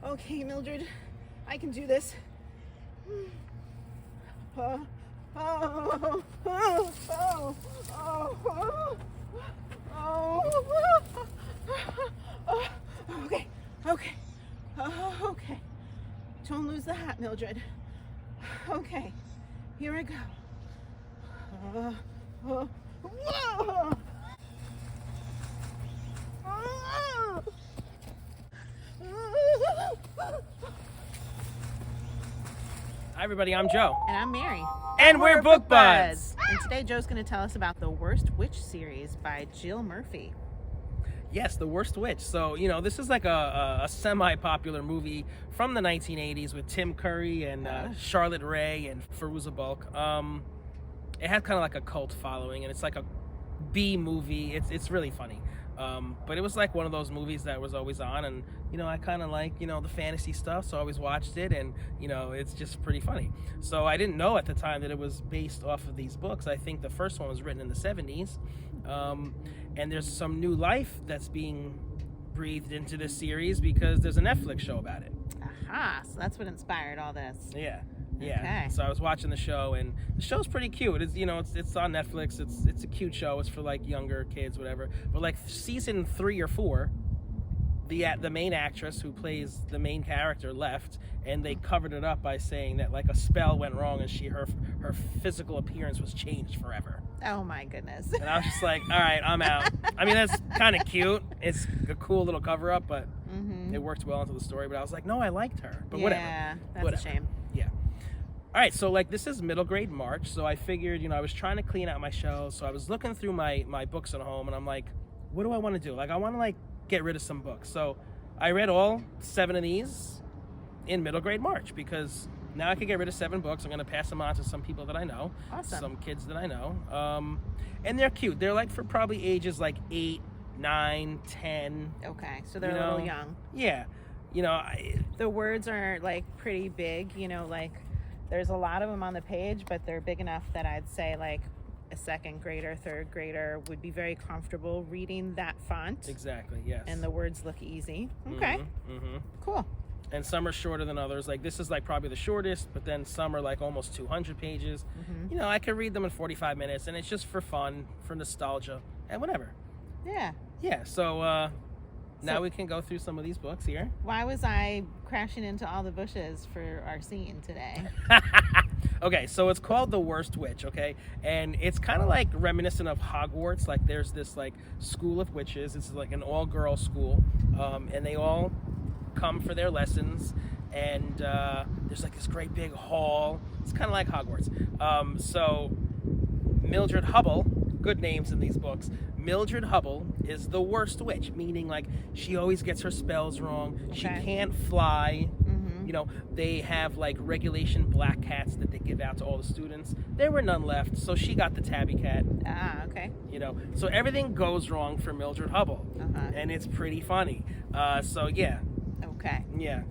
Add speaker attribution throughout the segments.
Speaker 1: Okay, Mildred, I can do this. Oh, oh, oh, oh, oh. Okay, okay, okay. Don't lose the hat, Mildred. Okay, here I go. Whoa.
Speaker 2: Hi everybody, I'm Joe.
Speaker 1: And I'm Mary.
Speaker 2: And we're Book Buds.
Speaker 1: And today Joe's going to tell us about The Worst Witch series by Jill Murphy.
Speaker 2: Yes, The Worst Witch. So, this is like a semi-popular movie from the 1980s with Tim Curry and Charlotte Rae and Fairuza Balk. It had kind of like a cult following, and it's like a B movie. It's really funny. But it was like one of those movies that was always on, and I kind of like the fantasy stuff, so I always watched it, and it's just pretty funny. So I didn't know at the time that it was based off of these books. I think the first one was written in the 70s, and there's some new life that's being breathed into this series because there's a Netflix show about it.
Speaker 1: Aha, so that's what inspired all this.
Speaker 2: Yeah.
Speaker 1: Okay.
Speaker 2: So I was watching the show, and the show's pretty cute. It's it's on Netflix. It's a cute show. It's for like younger kids, whatever. But like season 3 or 4, the main actress who plays the main character left, and they covered it up by saying that like a spell went wrong and her physical appearance was changed forever.
Speaker 1: Oh my goodness.
Speaker 2: And I was just like, all right, I'm out. I mean, that's kind of cute. It's a cool little cover up, but it worked well into the story. But I was like, no, I liked her. But whatever.
Speaker 1: Yeah, that's
Speaker 2: whatever.
Speaker 1: a shame.
Speaker 2: Yeah. All right, so like this is middle grade March, so I figured, I was trying to clean out my shelves, so I was looking through my books at home, and I'm like, what do I want to do? Like, I want to like get rid of some books. So I read all 7 of these in middle grade March because now I can get rid of 7 books. I'm going to pass them on to some people that I know,
Speaker 1: Awesome.
Speaker 2: Some kids that I know, and they're cute. They're like for probably ages like 8, 9, 10.
Speaker 1: Okay, so they're a little young.
Speaker 2: Yeah.
Speaker 1: The words are like pretty big, like there's a lot of them on the page, but they're big enough that I'd say like a 2nd grader, 3rd grader would be very comfortable reading that font.
Speaker 2: Exactly, yes.
Speaker 1: And the words look easy. Okay. Cool.
Speaker 2: And some are shorter than others. Like this is like probably the shortest, but then some are like almost 200 pages. I can read them in 45 minutes, and it's just for fun, for nostalgia, and whatever.
Speaker 1: Yeah.
Speaker 2: Yeah, so now we can go through some of these books here.
Speaker 1: Why was I crashing into all the bushes for our scene today?
Speaker 2: Okay, so it's called The Worst Witch, okay? And it's kind of like reminiscent of Hogwarts. Like there's this like school of witches. It's like an all-girl school, and they all come for their lessons. And there's like this great big hall. It's kind of like Hogwarts. So Mildred Hubble, good names in these books. Mildred Hubble is the worst witch, meaning like she always gets her spells wrong.
Speaker 1: Okay.
Speaker 2: She can't fly. They have like regulation black cats that they give out to all the students. There were none left, so she got the tabby cat.
Speaker 1: Ah, okay.
Speaker 2: So everything goes wrong for Mildred Hubble, and it's pretty funny. So yeah.
Speaker 1: Okay.
Speaker 2: Yeah.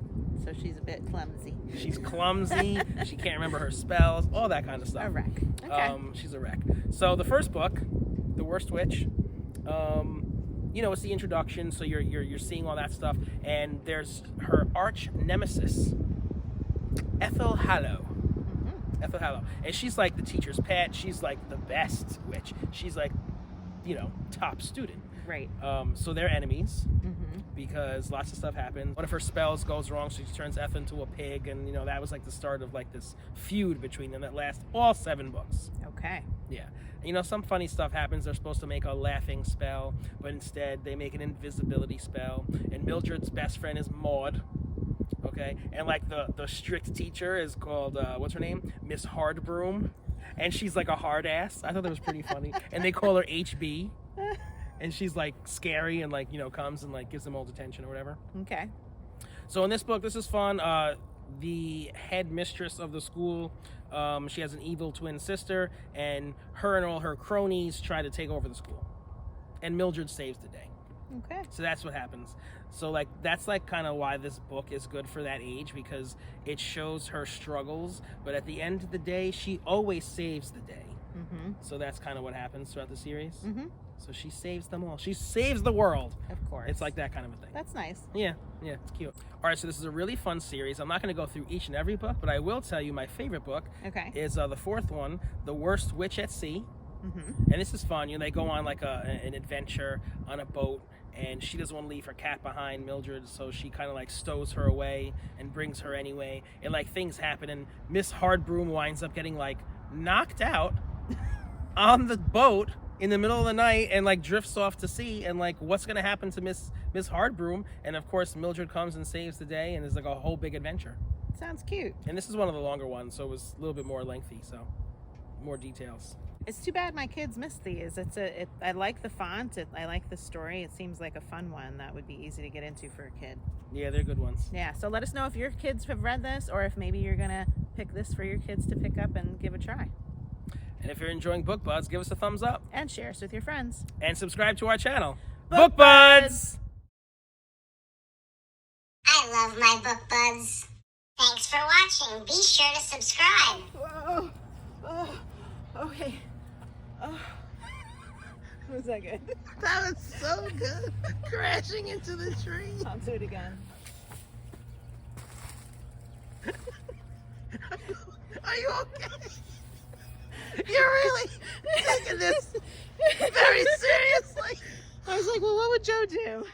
Speaker 1: So she's a bit clumsy.
Speaker 2: She's clumsy. She can't remember her spells, all that kind of stuff.
Speaker 1: A wreck. Okay.
Speaker 2: She's a wreck. So the first book, The Worst Witch, it's the introduction, so you're seeing all that stuff, and there's her arch nemesis, Ethel Hallow. Ethel Hallow, and she's like the teacher's pet. She's like the best witch. She's like, top student.
Speaker 1: Right.
Speaker 2: So they're enemies because lots of stuff happens. One of her spells goes wrong, so she turns Ethel into a pig, and that was like the start of like this feud between them that lasts all 7 books.
Speaker 1: Okay.
Speaker 2: Yeah. Some funny stuff happens. They're supposed to make a laughing spell, but instead they make an invisibility spell. And Mildred's best friend is Maud. Okay. And like the strict teacher is called, what's her name? Miss Hardbroom. And she's like a hard ass. I thought that was pretty funny. And they call her HB. And she's like scary and like, comes and like gives them all detention or whatever.
Speaker 1: Okay.
Speaker 2: So in this book, this is fun. The head mistress of the school, she has an evil twin sister, and her and all her cronies try to take over the school. And Mildred saves the day.
Speaker 1: Okay.
Speaker 2: So that's what happens. So like that's like kind of why this book is good for that age, because it shows her struggles, but at the end of the day, she always saves the day. So that's kind of what happens throughout the series. So she saves them all. She saves the world.
Speaker 1: Of course.
Speaker 2: It's like that kind of a thing.
Speaker 1: That's nice.
Speaker 2: Yeah, it's cute. All right, so this is a really fun series. I'm not going to go through each and every book, but I will tell you my favorite book is the fourth one, The Worst Witch at Sea. And this is fun. They go on like an adventure on a boat, and she doesn't want to leave her cat behind, Mildred, so she kind of like stows her away and brings her anyway. And like things happen, and Miss Hardbroom winds up getting like knocked out on the boat in the middle of the night and like drifts off to sea, and like what's gonna happen to Miss Hardbroom? And of course Mildred comes and saves the day, and there's like a whole big adventure.
Speaker 1: Sounds cute.
Speaker 2: And this is one of the longer ones, so it was a little bit more lengthy, so more details.
Speaker 1: It's too bad my kids missed these. I like the font. I like the story. It seems like a fun one that would be easy to get into for a kid.
Speaker 2: Yeah, they're good ones.
Speaker 1: Yeah, so let us know if your kids have read this, or if maybe you're gonna pick this for your kids to pick up and give a try.
Speaker 2: And if you're enjoying Book Buds, give us a thumbs up.
Speaker 1: And share us with your friends.
Speaker 2: And subscribe to our channel.
Speaker 1: Book
Speaker 2: Book Buds!
Speaker 3: I love my Book Buds. Thanks for watching. Be sure to subscribe.
Speaker 1: Whoa. Okay. Was that good?
Speaker 2: That was so good. Crashing into the tree.
Speaker 1: I'll do it again.
Speaker 2: Are you okay? You're really taking this very seriously.
Speaker 1: I was like, well, what would Joe do?